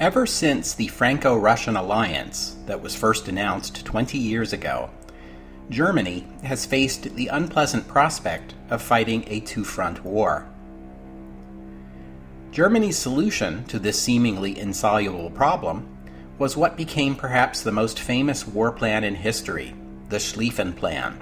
Ever since the Franco-Russian alliance that was first announced 20 years ago, Germany has faced the unpleasant prospect of fighting a two-front war. Germany's solution to this seemingly insoluble problem was what became perhaps the most famous war plan in history, the Schlieffen Plan,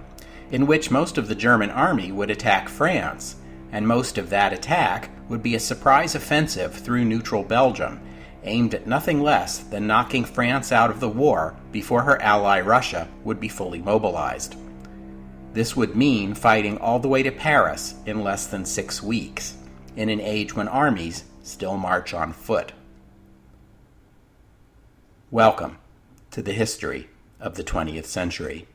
in which most of the German army would attack France, and most of that attack would be a surprise offensive through neutral Belgium, aimed at nothing less than knocking France out of the war before her ally Russia would be fully mobilized. This would mean fighting all the way to Paris in less than 6 weeks, in an age when armies still march on foot. Welcome to the history of the 20th century.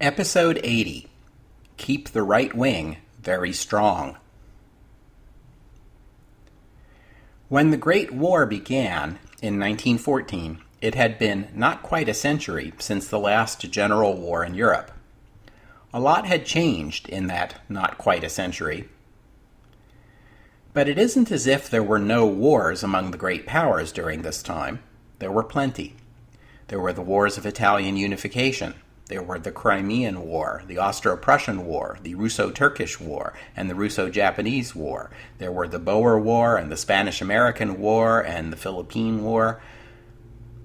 Episode 80. Keep the right wing very strong. When the Great War began in 1914, it had been not quite a century since the last general war in Europe. A lot had changed in that not quite a century. But it isn't as if there were no wars among the great powers during this time. There were plenty. There were the wars of Italian unification. There were the Crimean War, the Austro-Prussian War, the Russo-Turkish War, and the Russo-Japanese War. There were the Boer War and the Spanish-American War and the Philippine War.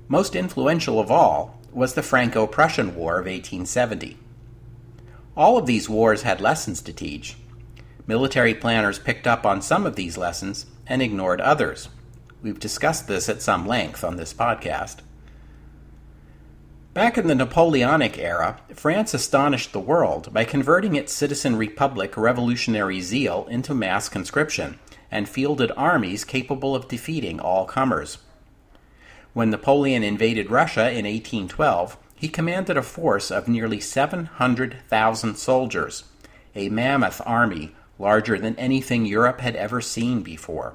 Most influential of all was the Franco-Prussian War of 1870. All of these wars had lessons to teach. Military planners picked up on some of these lessons and ignored others. We've discussed this at some length on this podcast. Back in the Napoleonic era, France astonished the world by converting its citizen republic revolutionary zeal into mass conscription, and fielded armies capable of defeating all comers. When Napoleon invaded Russia in 1812, he commanded a force of nearly 700,000 soldiers, a mammoth army larger than anything Europe had ever seen before.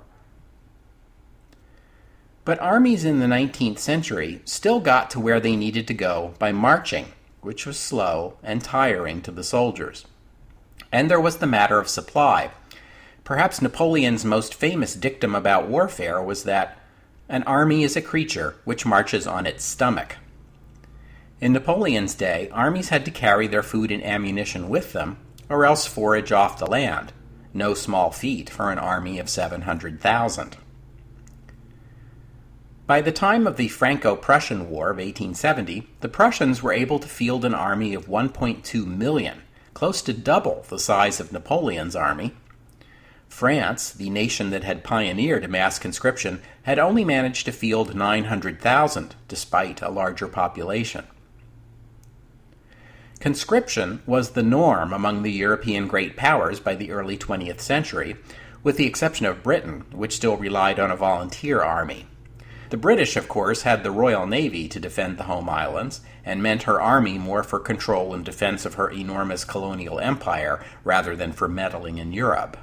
But armies in the 19th century still got to where they needed to go by marching, which was slow and tiring to the soldiers. And there was the matter of supply. Perhaps Napoleon's most famous dictum about warfare was that an army is a creature which marches on its stomach. In Napoleon's day, armies had to carry their food and ammunition with them, or else forage off the land. No small feat for an army of 700,000. By the time of the Franco-Prussian War of 1870, the Prussians were able to field an army of 1.2 million, close to double the size of Napoleon's army. France, the nation that had pioneered mass conscription, had only managed to field 900,000, despite a larger population. Conscription was the norm among the European great powers by the early 20th century, with the exception of Britain, which still relied on a volunteer army. The British, of course, had the Royal Navy to defend the home islands, and meant her army more for control and defense of her enormous colonial empire rather than for meddling in Europe.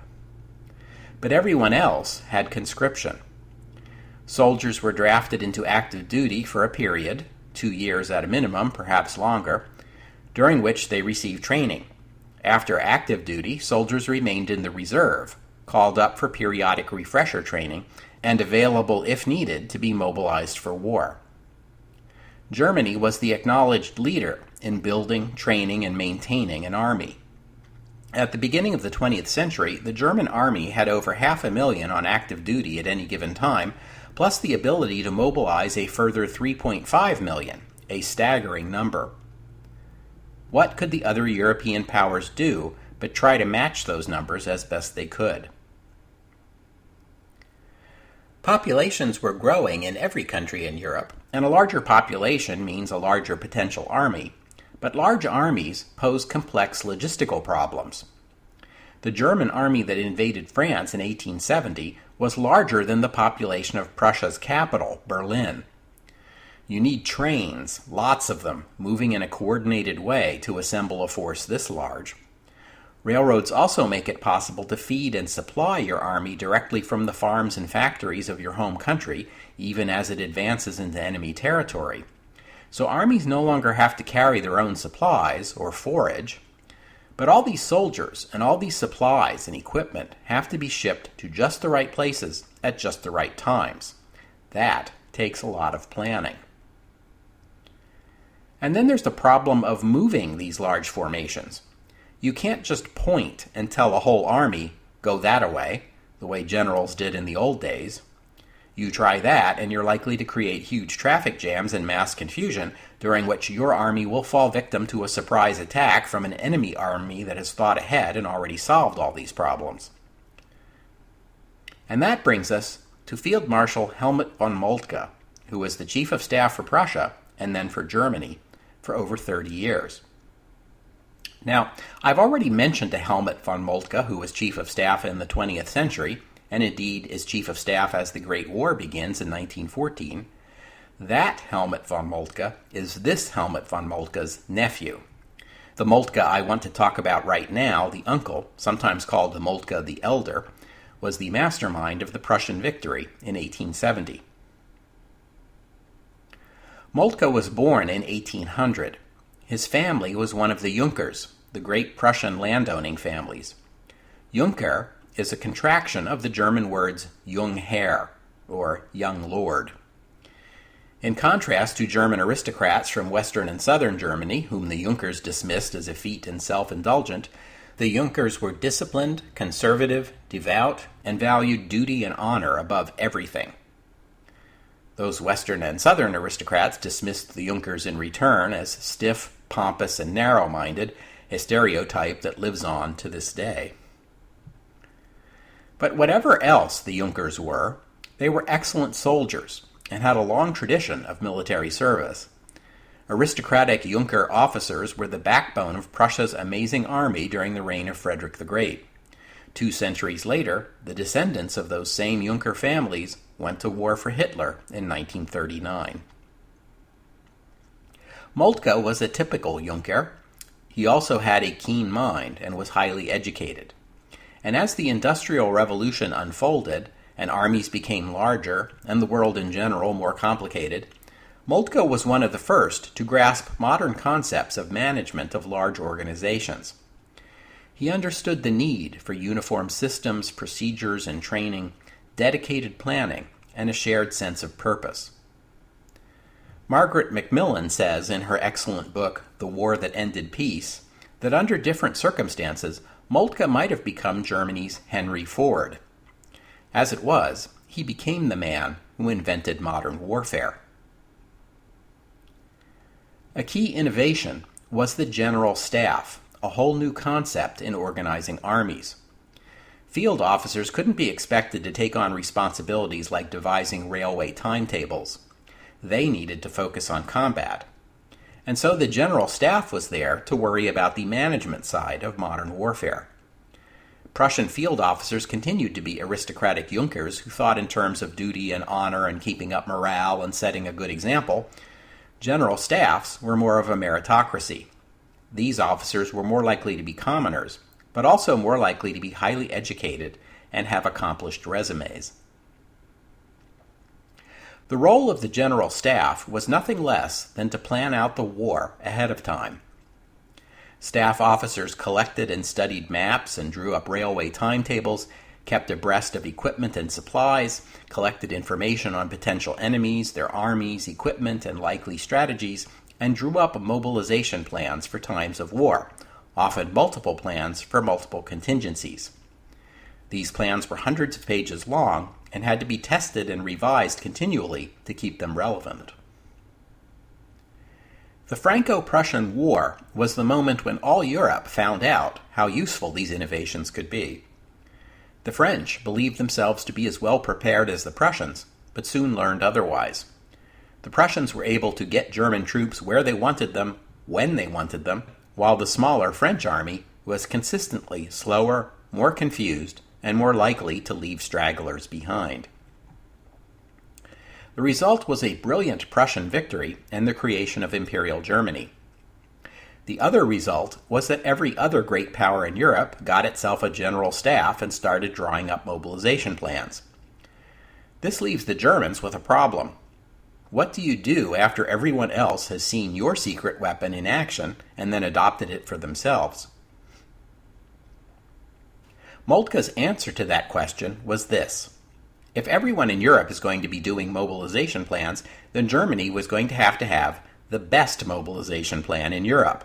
But everyone else had conscription. Soldiers were drafted into active duty for a period, 2 years at a minimum, perhaps longer, during which they received training. After active duty, soldiers remained in the reserve, called up for periodic refresher training, and available, if needed, to be mobilized for war. Germany was the acknowledged leader in building, training, and maintaining an army. At the beginning of the 20th century, the German army had over 500,000 on active duty at any given time, plus the ability to mobilize a further 3.5 million, a staggering number. What could the other European powers do but try to match those numbers as best they could? Populations were growing in every country in Europe, and a larger population means a larger potential army, but large armies pose complex logistical problems. The German army that invaded France in 1870 was larger than the population of Prussia's capital, Berlin. You need trains, lots of them, moving in a coordinated way to assemble a force this large. Railroads also make it possible to feed and supply your army directly from the farms and factories of your home country, even as it advances into enemy territory. So armies no longer have to carry their own supplies or forage, but all these soldiers and all these supplies and equipment have to be shipped to just the right places at just the right times. That takes a lot of planning. And then there's the problem of moving these large formations. You can't just point and tell a whole army, go that-a-way, the way generals did in the old days. You try that, and you're likely to create huge traffic jams and mass confusion, during which your army will fall victim to a surprise attack from an enemy army that has thought ahead and already solved all these problems. And that brings us to Field Marshal Helmut von Moltke, who was the Chief of Staff for Prussia, and then for Germany, for over 30 years. Now, I've already mentioned a Helmut von Moltke, who was Chief of Staff in the 20th century, and indeed is Chief of Staff as the Great War begins in 1914. That Helmut von Moltke is this Helmut von Moltke's nephew. The Moltke I want to talk about right now, the uncle, sometimes called the Moltke the Elder, was the mastermind of the Prussian victory in 1870. Moltke was born in 1800. His family was one of the Junkers, the great Prussian landowning families. Junker is a contraction of the German words Jung Herr, or young lord. In contrast to German aristocrats from Western and Southern Germany, whom the Junkers dismissed as effete and self-indulgent, the Junkers were disciplined, conservative, devout, and valued duty and honor above everything. Those Western and Southern aristocrats dismissed the Junkers in return as stiff, pompous, and narrow-minded, a stereotype that lives on to this day. But whatever else the Junkers were, they were excellent soldiers and had a long tradition of military service. Aristocratic Junker officers were the backbone of Prussia's amazing army during the reign of Frederick the Great. 2 centuries later, the descendants of those same Junker families went to war for Hitler in 1939. Moltke was a typical Junker. He also had a keen mind and was highly educated. And as the Industrial Revolution unfolded, and armies became larger, and the world in general more complicated, Moltke was one of the first to grasp modern concepts of management of large organizations. He understood the need for uniform systems, procedures, and training, dedicated planning, and a shared sense of purpose. Margaret Macmillan says in her excellent book, The War That Ended Peace, that under different circumstances, Moltke might have become Germany's Henry Ford. As it was, he became the man who invented modern warfare. A key innovation was the General Staff, a whole new concept in organizing armies. Field officers couldn't be expected to take on responsibilities like devising railway timetables. They needed to focus on combat. And so the General Staff was there to worry about the management side of modern warfare. Prussian field officers continued to be aristocratic Junkers who thought in terms of duty and honor and keeping up morale and setting a good example. General Staffs were more of a meritocracy. These officers were more likely to be commoners, but also more likely to be highly educated and have accomplished resumes. The role of the General Staff was nothing less than to plan out the war ahead of time. Staff officers collected and studied maps and drew up railway timetables, kept abreast of equipment and supplies, collected information on potential enemies, their armies, equipment, and likely strategies, and drew up mobilization plans for times of war, often multiple plans for multiple contingencies. These plans were hundreds of pages long and had to be tested and revised continually to keep them relevant. The Franco-Prussian War was the moment when all Europe found out how useful these innovations could be. The French believed themselves to be as well prepared as the Prussians, but soon learned otherwise. The Prussians were able to get German troops where they wanted them, when they wanted them, while the smaller French army was consistently slower, more confused, and more likely to leave stragglers behind. The result was a brilliant Prussian victory and the creation of Imperial Germany. The other result was that every other great power in Europe got itself a general staff and started drawing up mobilization plans. This leaves the Germans with a problem. What do you do after everyone else has seen your secret weapon in action and then adopted it for themselves? Moltke's answer to that question was this. If everyone in Europe is going to be doing mobilization plans, then Germany was going to have the best mobilization plan in Europe.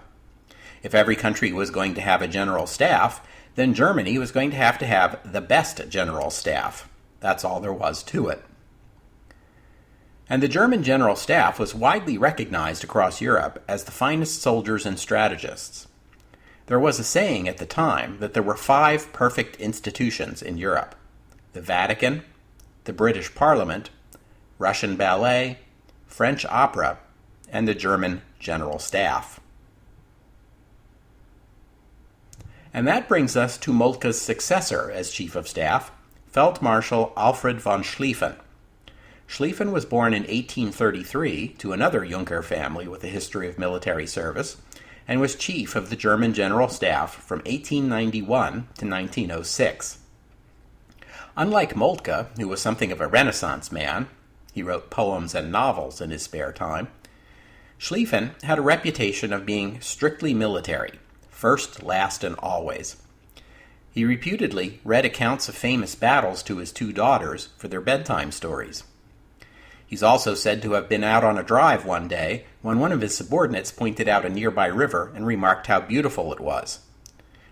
If every country was going to have a general staff, then Germany was going to have the best general staff. That's all there was to it. And the German general staff was widely recognized across Europe as the finest soldiers and strategists. There was a saying at the time that there were 5 perfect institutions in Europe: the Vatican, the British Parliament, Russian ballet, French opera, and the German general staff. And that brings us to Moltke's successor as Chief of Staff, Feldmarschall Alfred von Schlieffen. Schlieffen was born in 1833 to another Junker family with a history of military service, and was chief of the German General Staff from 1891 to 1906. Unlike Moltke, who was something of a Renaissance man, he wrote poems and novels in his spare time, Schlieffen had a reputation of being strictly military, first, last, and always. He reputedly read accounts of famous battles to his 2 daughters for their bedtime stories. He's also said to have been out on a drive one day when one of his subordinates pointed out a nearby river and remarked how beautiful it was.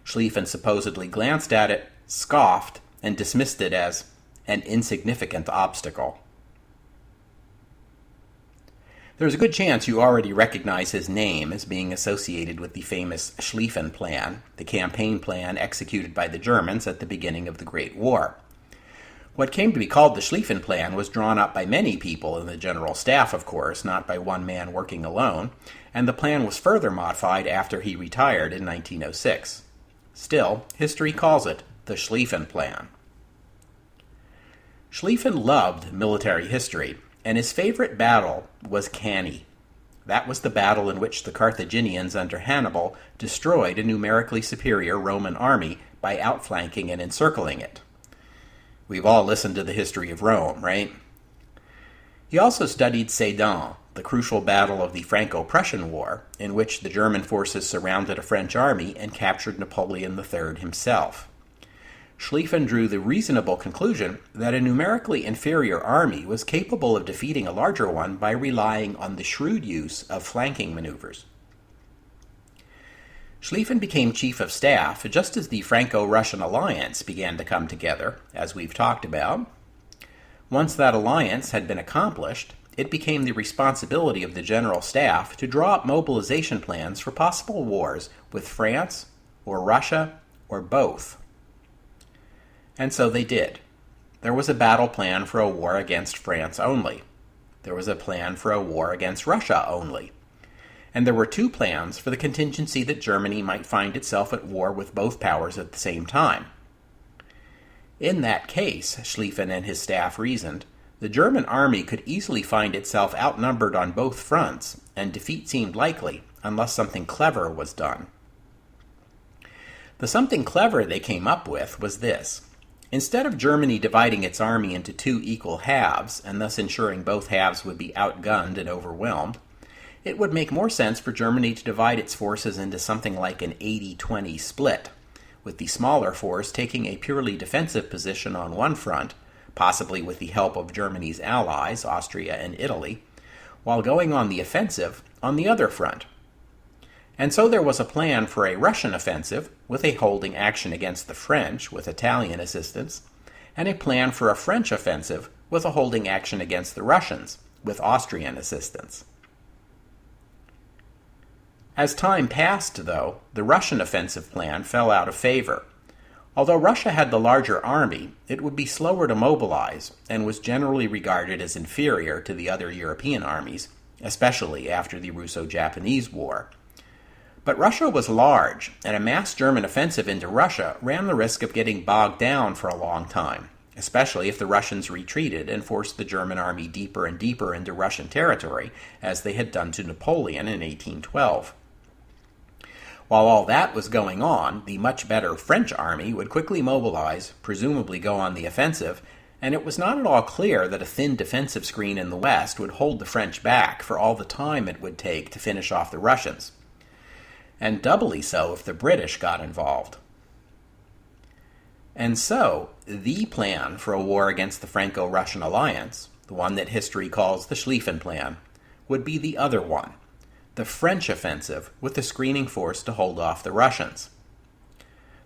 Schlieffen supposedly glanced at it, scoffed, and dismissed it as an insignificant obstacle. There's a good chance you already recognize his name as being associated with the famous Schlieffen Plan, the campaign plan executed by the Germans at the beginning of the Great War. What came to be called the Schlieffen Plan was drawn up by many people in the General Staff, of course, not by one man working alone, and the plan was further modified after he retired in 1906. Still, history calls it the Schlieffen Plan. Schlieffen loved military history, and his favorite battle was Cannae. That was the battle in which the Carthaginians under Hannibal destroyed a numerically superior Roman army by outflanking and encircling it. We've all listened to the history of Rome, right? He also studied Sedan, the crucial battle of the Franco-Prussian War, in which the German forces surrounded a French army and captured Napoleon III himself. Schlieffen drew the reasonable conclusion that a numerically inferior army was capable of defeating a larger one by relying on the shrewd use of flanking maneuvers. Schlieffen became Chief of Staff just as the Franco-Russian alliance began to come together, as we've talked about. Once that alliance had been accomplished, it became the responsibility of the General Staff to draw up mobilization plans for possible wars with France, or Russia, or both. And so they did. There was a battle plan for a war against France only. There was a plan for a war against Russia only. And there were 2 plans for the contingency that Germany might find itself at war with both powers at the same time. In that case, Schlieffen and his staff reasoned, the German army could easily find itself outnumbered on both fronts, and defeat seemed likely, unless something clever was done. The something clever they came up with was this. Instead of Germany dividing its army into 2 equal halves, and thus ensuring both halves would be outgunned and overwhelmed, it would make more sense for Germany to divide its forces into something like an 80-20 split, with the smaller force taking a purely defensive position on one front, possibly with the help of Germany's allies, Austria and Italy, while going on the offensive on the other front. And so there was a plan for a Russian offensive, with a holding action against the French with Italian assistance, and a plan for a French offensive with a holding action against the Russians, with Austrian assistance. As time passed, though, the Russian offensive plan fell out of favor. Although Russia had the larger army, it would be slower to mobilize, and was generally regarded as inferior to the other European armies, especially after the Russo-Japanese War. But Russia was large, and a mass German offensive into Russia ran the risk of getting bogged down for a long time, especially if the Russians retreated and forced the German army deeper and deeper into Russian territory, as they had done to Napoleon in 1812. While all that was going on, the much better French army would quickly mobilize, presumably go on the offensive, and it was not at all clear that a thin defensive screen in the west would hold the French back for all the time it would take to finish off the Russians. And doubly so if the British got involved. And so, the plan for a war against the Franco-Russian alliance, the one that history calls the Schlieffen Plan, would be the other one, the French offensive with the screening force to hold off the Russians.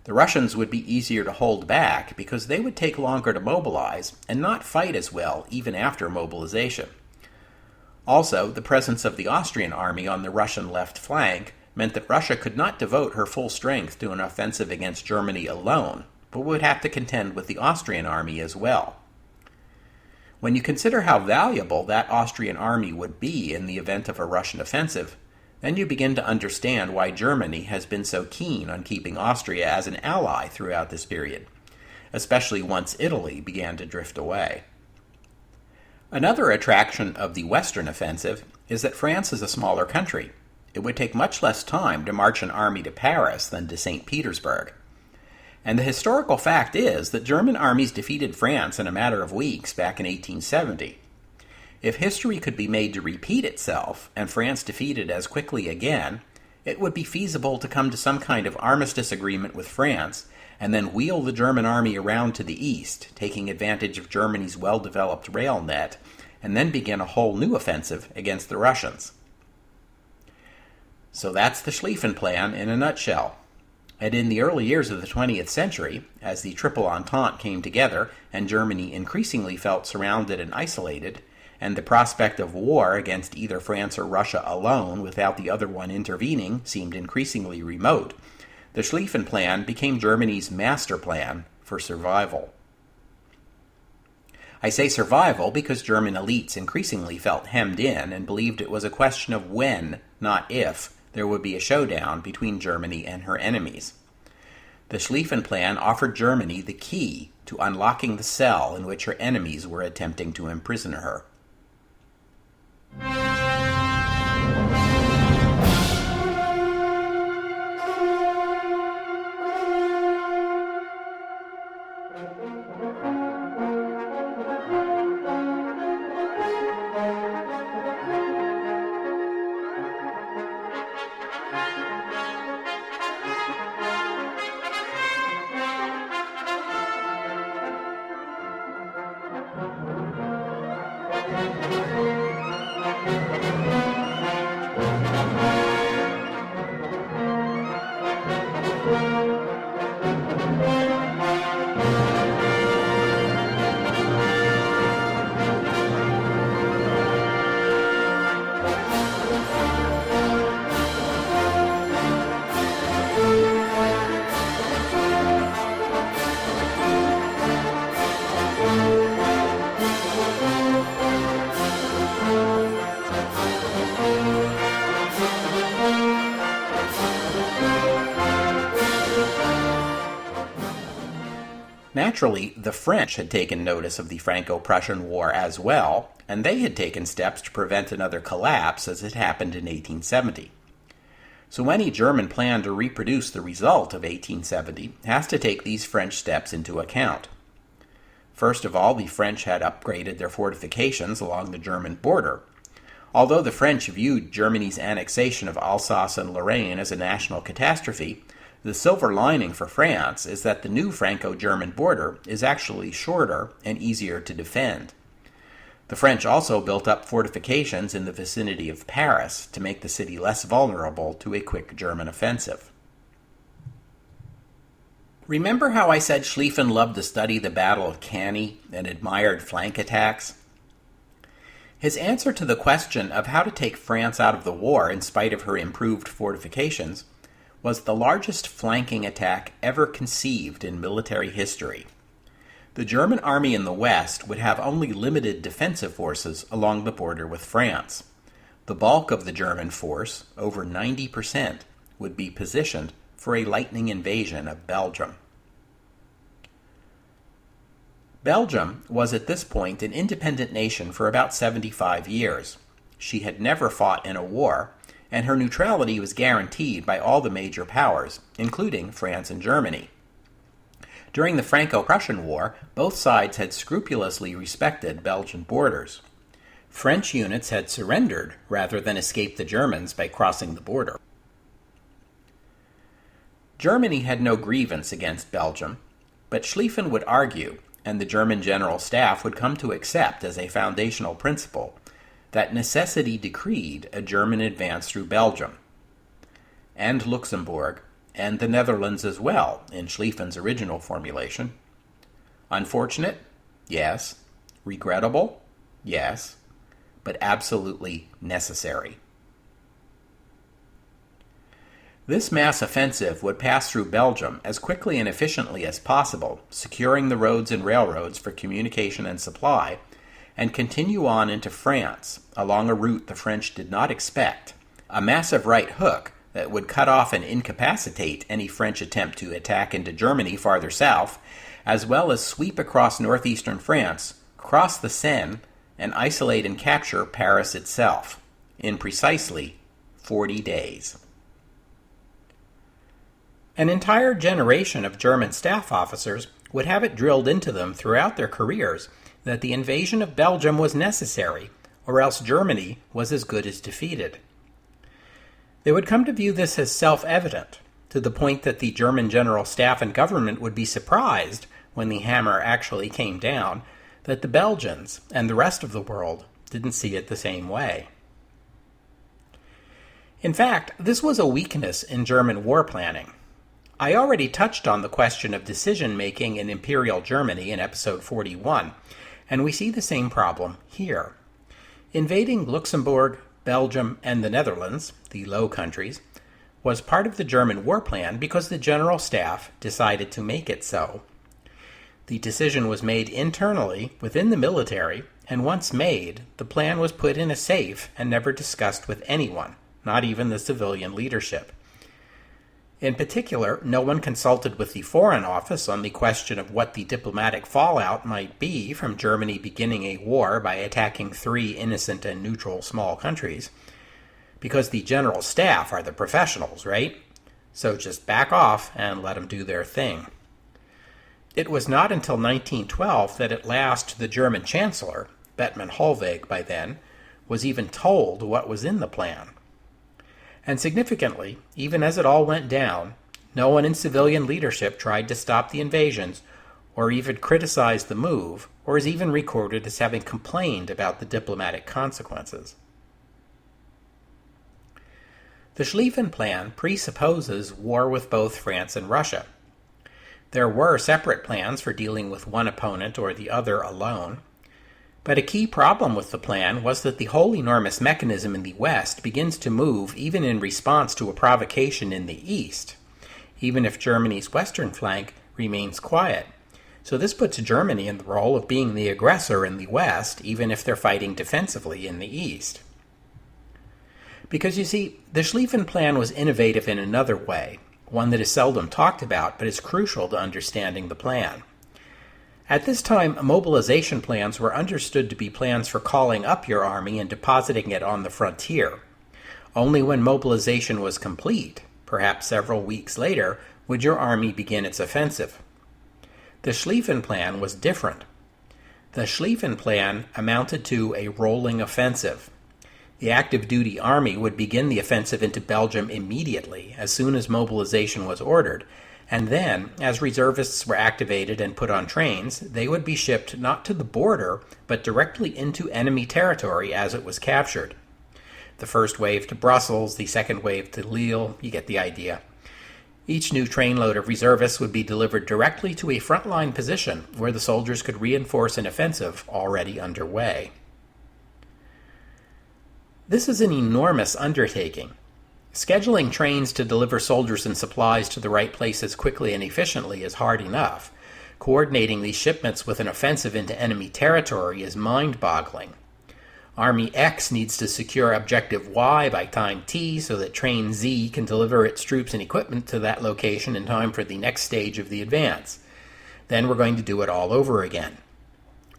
The Russians would be easier to hold back because they would take longer to mobilize and not fight as well even after mobilization. Also, the presence of the Austrian army on the Russian left flank meant that Russia could not devote her full strength to an offensive against Germany alone, but would have to contend with the Austrian army as well. When you consider how valuable that Austrian army would be in the event of a Russian offensive, then you begin to understand why Germany has been so keen on keeping Austria as an ally throughout this period, especially once Italy began to drift away. Another attraction of the Western offensive is that France is a smaller country. It would take much less time to march an army to Paris than to St. Petersburg. And the historical fact is that German armies defeated France in a matter of weeks back in 1870. If history could be made to repeat itself, and France defeated as quickly again, it would be feasible to come to some kind of armistice agreement with France, and then wheel the German army around to the east, taking advantage of Germany's well-developed rail net, and then begin a whole new offensive against the Russians. So that's the Schlieffen Plan in a nutshell. And in the early years of the 20th century, as the Triple Entente came together and Germany increasingly felt surrounded and isolated, and the prospect of war against either France or Russia alone without the other one intervening seemed increasingly remote, the Schlieffen Plan became Germany's master plan for survival. I say survival because German elites increasingly felt hemmed in and believed it was a question of when, not if, there would be a showdown between Germany and her enemies. The Schlieffen Plan offered Germany the key to unlocking the cell in which her enemies were attempting to imprison her. Naturally, the French had taken notice of the Franco-Prussian War as well, and they had taken steps to prevent another collapse as it happened in 1870. So any German plan to reproduce the result of 1870 has to take these French steps into account. First of all, the French had upgraded their fortifications along the German border. Although the French viewed Germany's annexation of Alsace and Lorraine as a national catastrophe, the silver lining for France is that the new Franco-German border is actually shorter and easier to defend. The French also built up fortifications in the vicinity of Paris to make the city less vulnerable to a quick German offensive. Remember how I said Schlieffen loved to study the Battle of Cannae and admired flank attacks? His answer to the question of how to take France out of the war in spite of her improved fortifications was the largest flanking attack ever conceived in military history. The German army in the West would have only limited defensive forces along the border with France. The bulk of the German force, over 90%, would be positioned for a lightning invasion of Belgium. Belgium was at this point an independent nation for about 75 years. She had never fought in a war, and her neutrality was guaranteed by all the major powers, including France and Germany. During the Franco-Prussian War, both sides had scrupulously respected Belgian borders. French units had surrendered rather than escape the Germans by crossing the border. Germany had no grievance against Belgium, but Schlieffen would argue, and the German General Staff would come to accept as a foundational principle, that necessity decreed a German advance through Belgium, and Luxembourg, and the Netherlands as well, in Schlieffen's original formulation. Unfortunate? Yes. Regrettable? Yes. But absolutely necessary. This mass offensive would pass through Belgium as quickly and efficiently as possible, securing the roads and railroads for communication and supply, and continue on into France, along a route the French did not expect, a massive right hook that would cut off and incapacitate any French attempt to attack into Germany farther south, as well as sweep across northeastern France, cross the Seine, and isolate and capture Paris itself, in precisely 40 days. An entire generation of German staff officers would have it drilled into them throughout their careers that the invasion of Belgium was necessary, or else Germany was as good as defeated. They would come to view this as self-evident, to the point that the German General Staff and government would be surprised, when the hammer actually came down, that the Belgians and the rest of the world didn't see it the same way. In fact, this was a weakness in German war planning. I already touched on the question of decision-making in Imperial Germany in episode 41, and we see the same problem here. Invading Luxembourg, Belgium, and the Netherlands, the Low Countries, was part of the German war plan because the General Staff decided to make it so. The decision was made internally within the military, and once made, the plan was put in a safe and never discussed with anyone, not even the civilian leadership. In particular, no one consulted with the Foreign Office on the question of what the diplomatic fallout might be from Germany beginning a war by attacking 3 innocent and neutral small countries, because the General Staff are the professionals, right? So just back off and let them do their thing. It was not until 1912 that at last the German Chancellor, Bethmann Hollweg by then, was even told what was in the plan. And significantly, even as it all went down, no one in civilian leadership tried to stop the invasions, or even criticized the move, or is even recorded as having complained about the diplomatic consequences. The Schlieffen Plan presupposes war with both France and Russia. There were separate plans for dealing with one opponent or the other alone, but a key problem with the plan was that the whole enormous mechanism in the West begins to move even in response to a provocation in the East, even if Germany's western flank remains quiet. So this puts Germany in the role of being the aggressor in the West, even if they're fighting defensively in the East. Because you see, the Schlieffen Plan was innovative in another way, one that is seldom talked about but is crucial to understanding the plan. At this time, mobilization plans were understood to be plans for calling up your army and depositing it on the frontier. Only when mobilization was complete, perhaps several weeks later, would your army begin its offensive. The Schlieffen Plan was different. The Schlieffen Plan amounted to a rolling offensive. The active duty army would begin the offensive into Belgium immediately, as soon as mobilization was ordered, and then, as reservists were activated and put on trains, they would be shipped not to the border, but directly into enemy territory as it was captured. The first wave to Brussels, the second wave to Lille, you get the idea. Each new trainload of reservists would be delivered directly to a frontline position where the soldiers could reinforce an offensive already underway. This is an enormous undertaking. Scheduling trains to deliver soldiers and supplies to the right places quickly and efficiently is hard enough. Coordinating these shipments with an offensive into enemy territory is mind-boggling. Army X needs to secure Objective Y by time T so that Train Z can deliver its troops and equipment to that location in time for the next stage of the advance. Then we're going to do it all over again.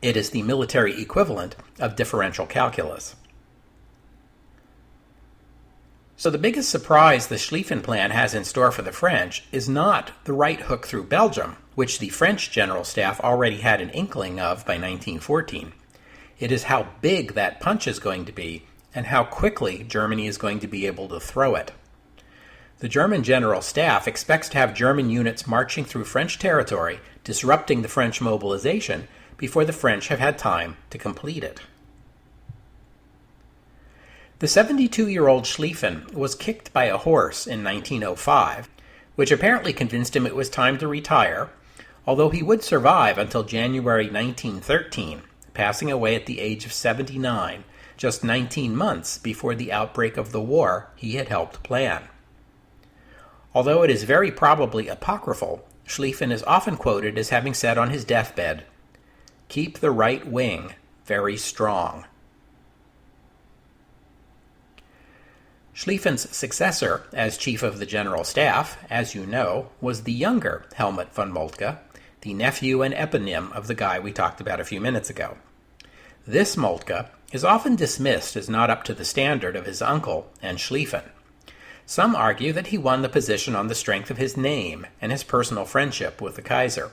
It is the military equivalent of differential calculus. So the biggest surprise the Schlieffen Plan has in store for the French is not the right hook through Belgium, which the French General Staff already had an inkling of by 1914. It is how big that punch is going to be and how quickly Germany is going to be able to throw it. The German General Staff expects to have German units marching through French territory, disrupting the French mobilization, before the French have had time to complete it. The 72-year-old Schlieffen was kicked by a horse in 1905, which apparently convinced him it was time to retire, although he would survive until January 1913, passing away at the age of 79, just 19 months before the outbreak of the war he had helped plan. Although it is very probably apocryphal, Schlieffen is often quoted as having said on his deathbed, "Keep the right wing very strong." Schlieffen's successor as chief of the General Staff, as you know, was the younger Helmut von Moltke, the nephew and eponym of the guy we talked about a few minutes ago. This Moltke is often dismissed as not up to the standard of his uncle and Schlieffen. Some argue that he won the position on the strength of his name and his personal friendship with the Kaiser.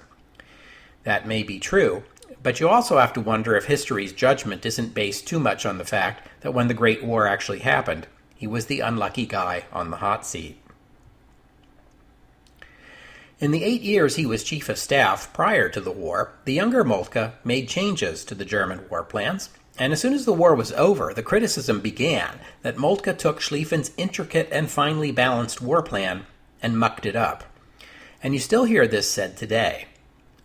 That may be true, but you also have to wonder if history's judgment isn't based too much on the fact that when the Great War actually happened, he was the unlucky guy on the hot seat. In the 8 years he was chief of staff prior to the war, the younger Moltke made changes to the German war plans, and as soon as the war was over, the criticism began that Moltke took Schlieffen's intricate and finely balanced war plan and mucked it up. And you still hear this said today.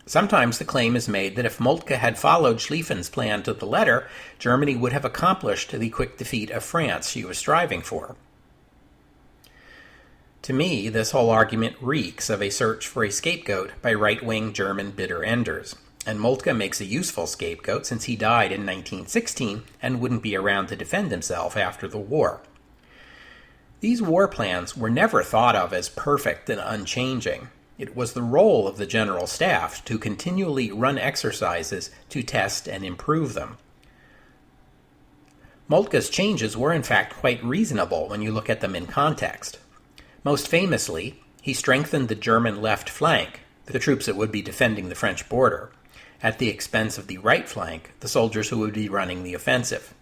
Sometimes the claim is made that if Moltke had followed Schlieffen's plan to the letter, Germany would have accomplished the quick defeat of France she was striving for. To me, this whole argument reeks of a search for a scapegoat by right-wing German bitter enders, and Moltke makes a useful scapegoat since he died in 1916 and wouldn't be around to defend himself after the war. These war plans were never thought of as perfect and unchanging. It was the role of the General Staff to continually run exercises to test and improve them. Moltke's changes were in fact quite reasonable when you look at them in context. Most famously, he strengthened the German left flank, the troops that would be defending the French border, at the expense of the right flank, the soldiers who would be running the offensive.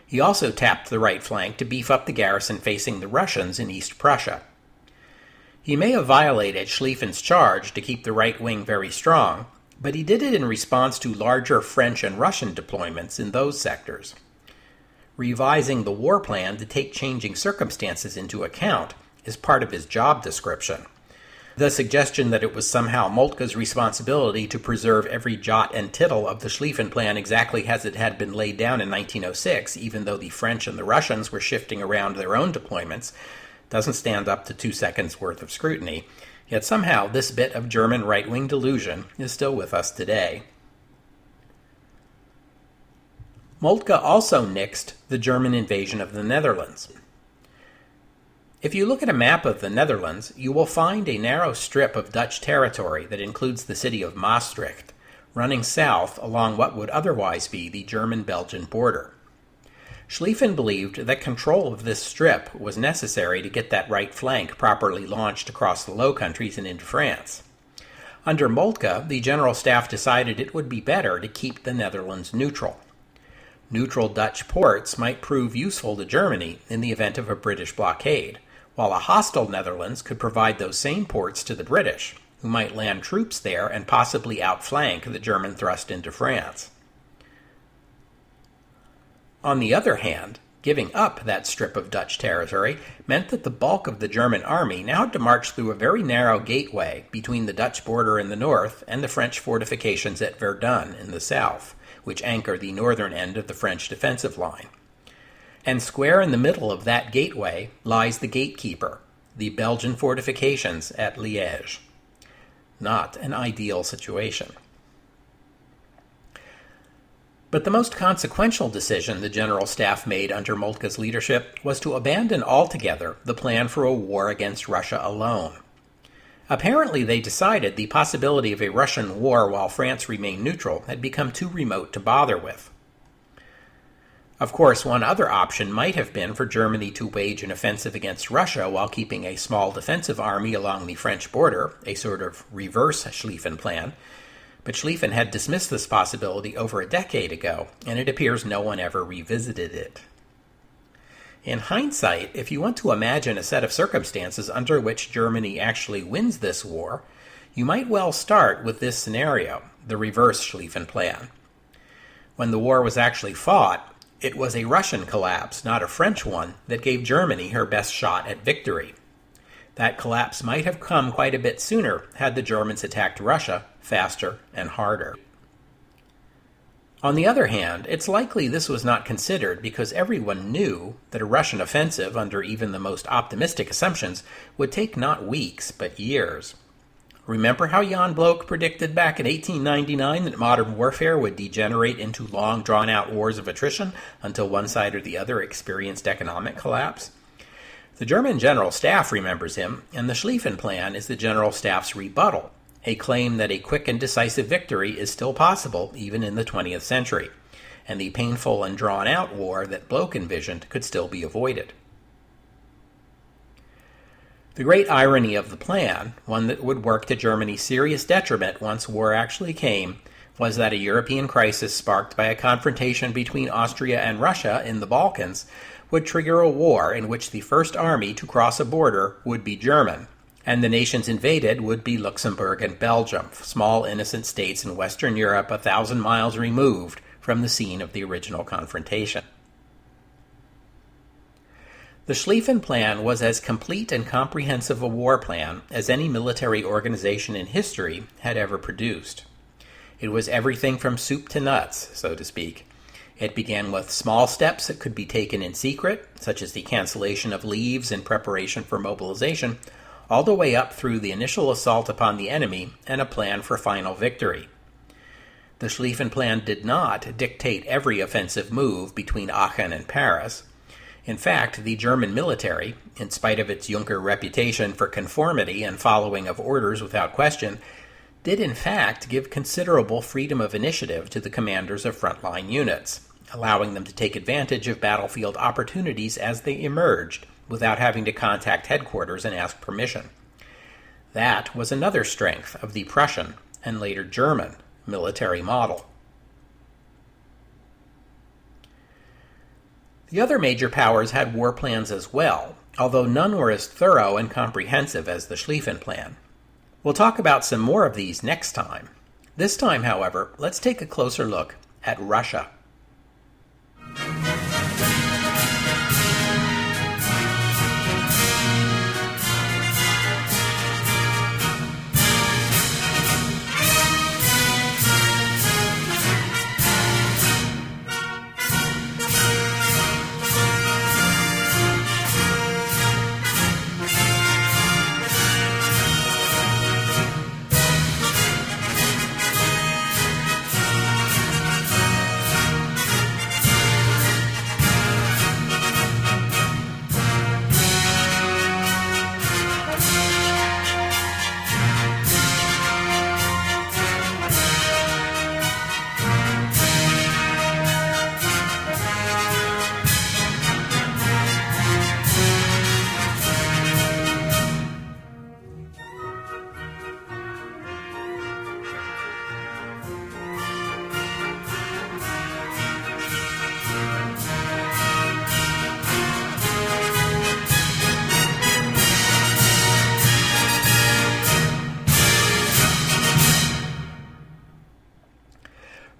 He also tapped the right flank to beef up the garrison facing the Russians in East Prussia. He may have violated Schlieffen's charge to keep the right wing very strong, but he did it in response to larger French and Russian deployments in those sectors. Revising the war plan to take changing circumstances into account is part of his job description. The suggestion that it was somehow Moltke's responsibility to preserve every jot and tittle of the Schlieffen Plan exactly as it had been laid down in 1906, even though the French and the Russians were shifting around their own deployments, doesn't stand up to 2 seconds worth of scrutiny, yet somehow this bit of German right-wing delusion is still with us today. Moltke also nixed the German invasion of the Netherlands. If you look at a map of the Netherlands, you will find a narrow strip of Dutch territory that includes the city of Maastricht, running south along what would otherwise be the German-Belgian border. Schlieffen believed that control of this strip was necessary to get that right flank properly launched across the Low Countries and into France. Under Moltke, the General Staff decided it would be better to keep the Netherlands neutral. Neutral Dutch ports might prove useful to Germany in the event of a British blockade, while a hostile Netherlands could provide those same ports to the British, who might land troops there and possibly outflank the German thrust into France. On the other hand, giving up that strip of Dutch territory meant that the bulk of the German army now had to march through a very narrow gateway between the Dutch border in the north and the French fortifications at Verdun in the south, which anchor the northern end of the French defensive line. And square in the middle of that gateway lies the gatekeeper, the Belgian fortifications at Liège. Not an ideal situation. But the most consequential decision the General Staff made under Moltke's leadership was to abandon altogether the plan for a war against Russia alone. Apparently they decided the possibility of a Russian war while France remained neutral had become too remote to bother with. Of course, one other option might have been for Germany to wage an offensive against Russia while keeping a small defensive army along the French border, a sort of reverse Schlieffen Plan. But Schlieffen had dismissed this possibility over a decade ago, and it appears no one ever revisited it. In hindsight, if you want to imagine a set of circumstances under which Germany actually wins this war, you might well start with this scenario, the reverse Schlieffen Plan. When the war was actually fought, it was a Russian collapse, not a French one, that gave Germany her best shot at victory. That collapse might have come quite a bit sooner had the Germans attacked Russia faster and harder. On the other hand, it's likely this was not considered because everyone knew that a Russian offensive, under even the most optimistic assumptions, would take not weeks, but years. Remember how Jan Bloch predicted back in 1899 that modern warfare would degenerate into long, drawn-out wars of attrition until one side or the other experienced economic collapse? The German General Staff remembers him, and the Schlieffen Plan is the General Staff's rebuttal, a claim that a quick and decisive victory is still possible even in the 20th century, and the painful and drawn-out war that Bloch envisioned could still be avoided. The great irony of the plan, one that would work to Germany's serious detriment once war actually came, was that a European crisis sparked by a confrontation between Austria and Russia in the Balkans would trigger a war in which the first army to cross a border would be German, and the nations invaded would be Luxembourg and Belgium, small innocent states in Western Europe 1,000 miles removed from the scene of the original confrontation. The Schlieffen Plan was as complete and comprehensive a war plan as any military organization in history had ever produced. It was everything from soup to nuts, so to speak. It began with small steps that could be taken in secret, such as the cancellation of leaves in preparation for mobilization, all the way up through the initial assault upon the enemy and a plan for final victory. The Schlieffen Plan did not dictate every offensive move between Aachen and Paris. In fact, the German military, in spite of its Junker reputation for conformity and following of orders without question, did in fact give considerable freedom of initiative to the commanders of frontline units, allowing them to take advantage of battlefield opportunities as they emerged, without having to contact headquarters and ask permission. That was another strength of the Prussian, and later German, military model. The other major powers had war plans as well, although none were as thorough and comprehensive as the Schlieffen Plan. We'll talk about some more of these next time. This time, however, let's take a closer look at Russia.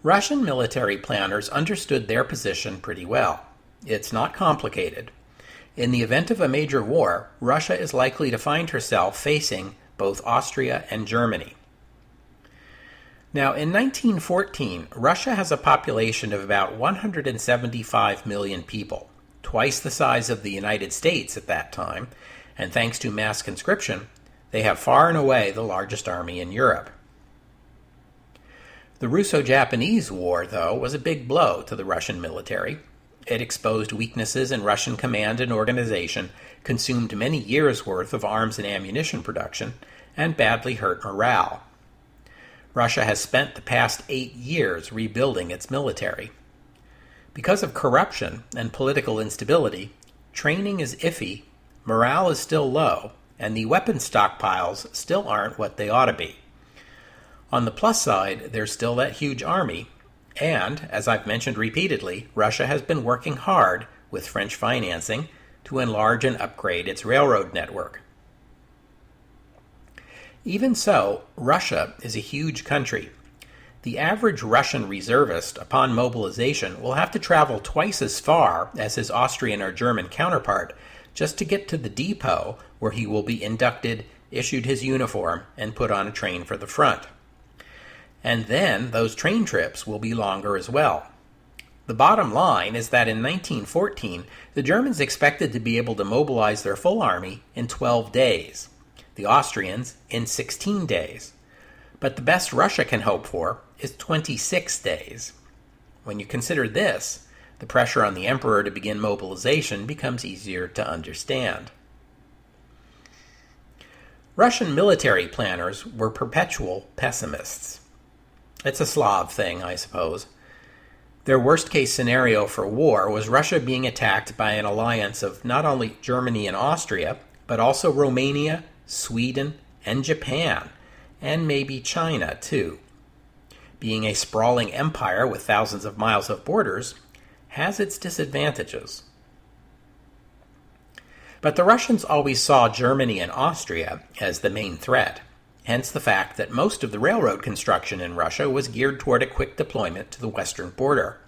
Russian military planners understood their position pretty well. It's not complicated. In the event of a major war, Russia is likely to find herself facing both Austria and Germany. Now, in 1914, Russia has a population of about 175 million people, twice the size of the United States at that time, and thanks to mass conscription, they have far and away the largest army in Europe. The Russo-Japanese War, though, was a big blow to the Russian military. It exposed weaknesses in Russian command and organization, consumed many years' worth of arms and ammunition production, and badly hurt morale. Russia has spent the past 8 years rebuilding its military. Because of corruption and political instability, training is iffy, morale is still low, and the weapon stockpiles still aren't what they ought to be. On the plus side, there's still that huge army, and, as I've mentioned repeatedly, Russia has been working hard with French financing to enlarge and upgrade its railroad network. Even so, Russia is a huge country. The average Russian reservist, upon mobilization, will have to travel twice as far as his Austrian or German counterpart just to get to the depot where he will be inducted, issued his uniform, and put on a train for the front. And then those train trips will be longer as well. The bottom line is that in 1914, the Germans expected to be able to mobilize their full army in 12 days, the Austrians in 16 days. But the best Russia can hope for is 26 days. When you consider this, the pressure on the emperor to begin mobilization becomes easier to understand. Russian military planners were perpetual pessimists. It's a Slav thing, I suppose. Their worst-case scenario for war was Russia being attacked by an alliance of not only Germany and Austria, but also Romania, Sweden, and Japan, and maybe China, too. Being a sprawling empire with thousands of miles of borders has its disadvantages. But the Russians always saw Germany and Austria as the main threat, hence the fact that most of the railroad construction in Russia was geared toward a quick deployment to the western border.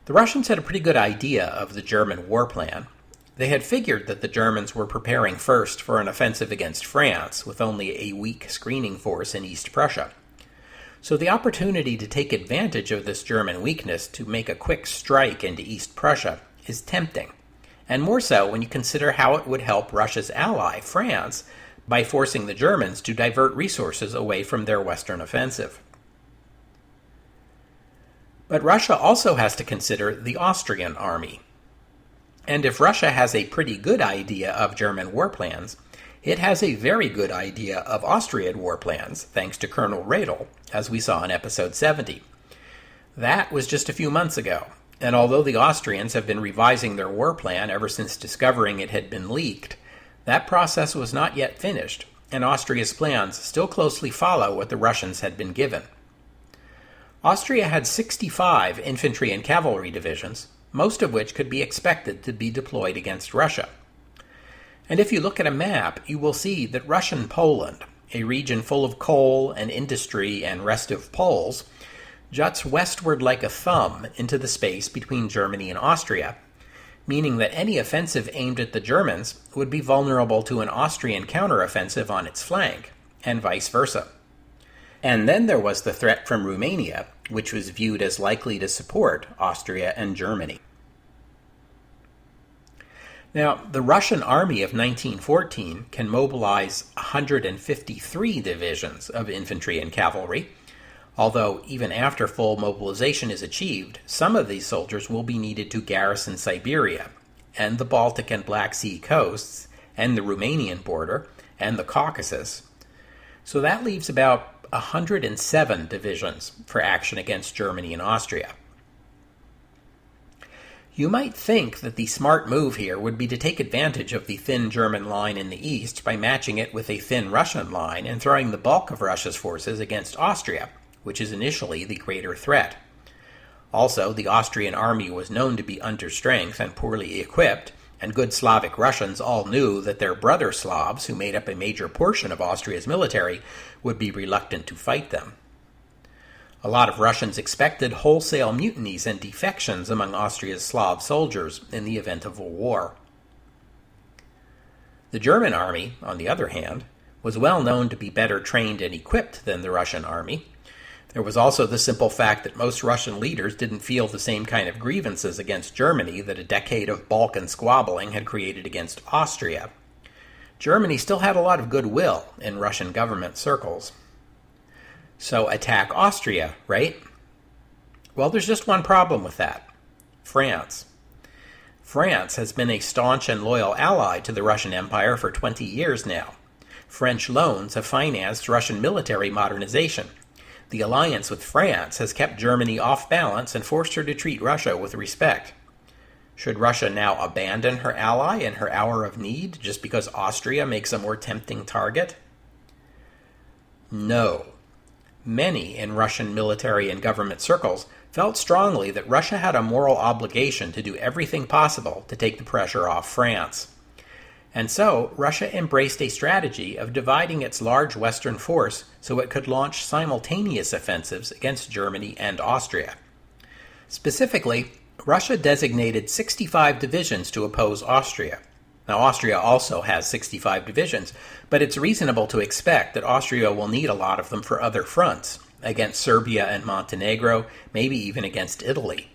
The Russians had a pretty good idea of the German war plan. They had figured that the Germans were preparing first for an offensive against France, with only a weak screening force in East Prussia. So the opportunity to take advantage of this German weakness to make a quick strike into East Prussia is tempting, and more so when you consider how it would help Russia's ally, France, by forcing the Germans to divert resources away from their western offensive. But Russia also has to consider the Austrian army. And if Russia has a pretty good idea of German war plans, it has a very good idea of Austrian war plans, thanks to Colonel Radel, as we saw in episode 70. That was just a few months ago, and although the Austrians have been revising their war plan ever since discovering it had been leaked, that process was not yet finished, and Austria's plans still closely follow what the Russians had been given. Austria had 65 infantry and cavalry divisions, most of which could be expected to be deployed against Russia. And if you look at a map, you will see that Russian Poland, a region full of coal and industry and restive Poles, juts westward like a thumb into the space between Germany and Austria, meaning that any offensive aimed at the Germans would be vulnerable to an Austrian counteroffensive on its flank, and vice versa. And then there was the threat from Romania, which was viewed as likely to support Austria and Germany. Now, the Russian army of 1914 can mobilize 153 divisions of infantry and cavalry, although even after full mobilization is achieved, some of these soldiers will be needed to garrison Siberia, and the Baltic and Black Sea coasts, and the Romanian border, and the Caucasus. So that leaves about 107 divisions for action against Germany and Austria. You might think that the smart move here would be to take advantage of the thin German line in the east by matching it with a thin Russian line and throwing the bulk of Russia's forces against Austria, which is initially the greater threat. Also, the Austrian army was known to be under strength and poorly equipped, and good Slavic Russians all knew that their brother Slavs, who made up a major portion of Austria's military, would be reluctant to fight them. A lot of Russians expected wholesale mutinies and defections among Austria's Slav soldiers in the event of a war. The German army, on the other hand, was well known to be better trained and equipped than the Russian army. There was also the simple fact that most Russian leaders didn't feel the same kind of grievances against Germany that a decade of Balkan squabbling had created against Austria. Germany still had a lot of goodwill in Russian government circles. So attack Austria, right? Well, there's just one problem with that. France. France has been a staunch and loyal ally to the Russian Empire for 20 years now. French loans have financed Russian military modernization. The alliance with France has kept Germany off balance and forced her to treat Russia with respect. Should Russia now abandon her ally in her hour of need just because Austria makes a more tempting target? No. Many in Russian military and government circles felt strongly that Russia had a moral obligation to do everything possible to take the pressure off France. And so, Russia embraced a strategy of dividing its large Western force so it could launch simultaneous offensives against Germany and Austria. Specifically, Russia designated 65 divisions to oppose Austria. Now, Austria also has 65 divisions, but it's reasonable to expect that Austria will need a lot of them for other fronts, against Serbia and Montenegro, maybe even against Italy.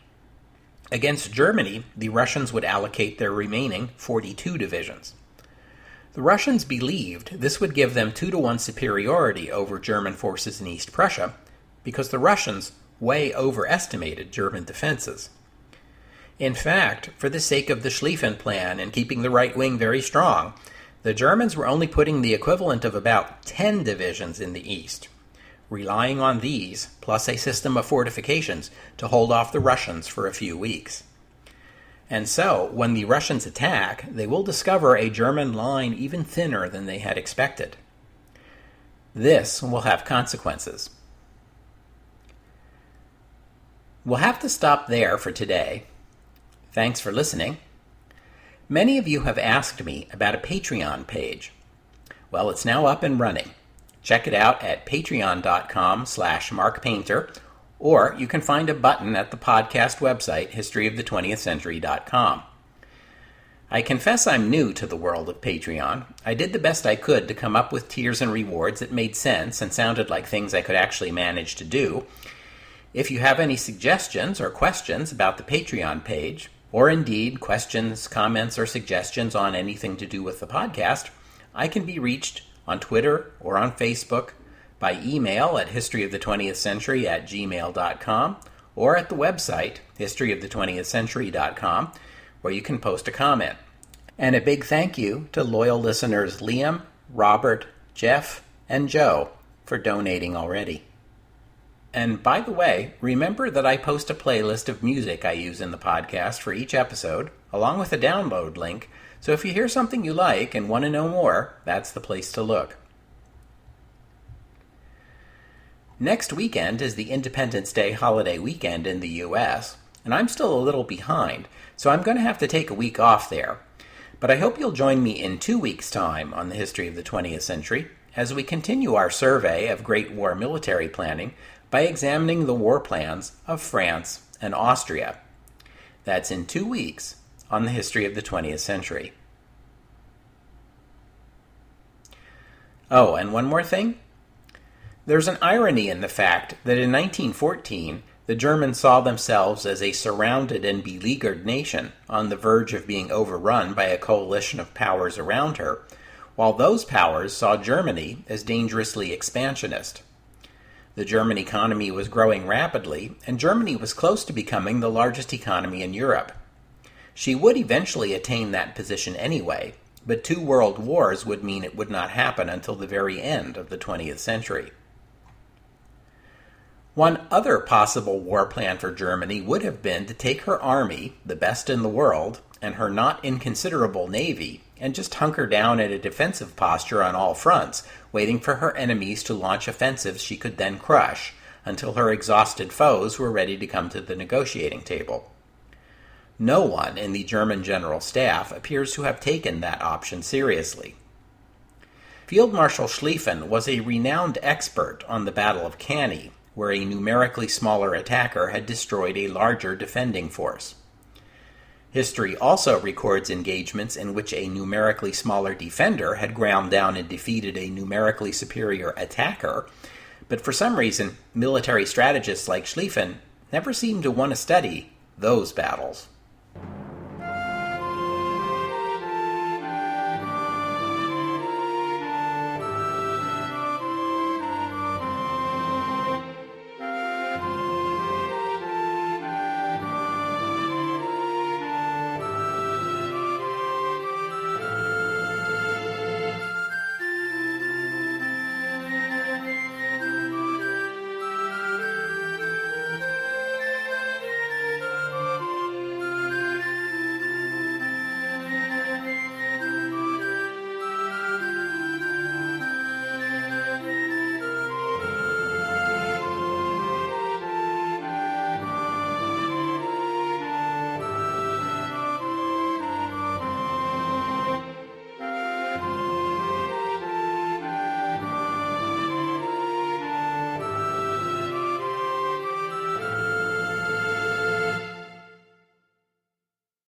Against Germany, the Russians would allocate their remaining 42 divisions. The Russians believed this would give them 2-to-1 superiority over German forces in East Prussia, because the Russians way overestimated German defenses. In fact, for the sake of the Schlieffen Plan and keeping the right wing very strong, the Germans were only putting the equivalent of about 10 divisions in the east, relying on these, plus a system of fortifications, to hold off the Russians for a few weeks. And so, when the Russians attack, they will discover a German line even thinner than they had expected. This will have consequences. We'll have to stop there for today. Thanks for listening. Many of you have asked me about a Patreon page. Well, it's now up and running. Check it out at patreon.com/markpainter, or you can find a button at the podcast website, historyofthe20thcentury.com. I confess I'm new to the world of Patreon. I did the best I could to come up with tiers and rewards that made sense and sounded like things I could actually manage to do. If you have any suggestions or questions about the Patreon page, or indeed questions, comments, or suggestions on anything to do with the podcast, I can be reached on Twitter or on Facebook, by email at historyofthe20thcentury@gmail.com, or at the website, historyofthe20thcentury.com, where you can post a comment. And a big thank you to loyal listeners Liam, Robert, Jeff, and Joe for donating already. And by the way, remember that I post a playlist of music I use in the podcast for each episode, along with a download link, so if you hear something you like and want to know more, that's the place to look. Next weekend is the Independence Day holiday weekend in the U.S., and I'm still a little behind, so I'm going to have to take a week off there. But I hope you'll join me in 2 weeks' time on the history of the 20th century as we continue our survey of Great War military planning by examining the war plans of France and Austria. That's in 2 weeks on the history of the 20th century. Oh, and one more thing. There's an irony in the fact that in 1914, the Germans saw themselves as a surrounded and beleaguered nation on the verge of being overrun by a coalition of powers around her, while those powers saw Germany as dangerously expansionist. The German economy was growing rapidly, and Germany was close to becoming the largest economy in Europe. She would eventually attain that position anyway, but 2 world wars would mean it would not happen until the very end of the 20th century. One other possible war plan for Germany would have been to take her army, the best in the world, and her not inconsiderable navy, and just hunker down in a defensive posture on all fronts, waiting for her enemies to launch offensives she could then crush, until her exhausted foes were ready to come to the negotiating table. No one in the German General Staff appears to have taken that option seriously. Field Marshal Schlieffen was a renowned expert on the Battle of Cannae, where a numerically smaller attacker had destroyed a larger defending force. History also records engagements in which a numerically smaller defender had ground down and defeated a numerically superior attacker, but for some reason, military strategists like Schlieffen never seemed to want to study those battles.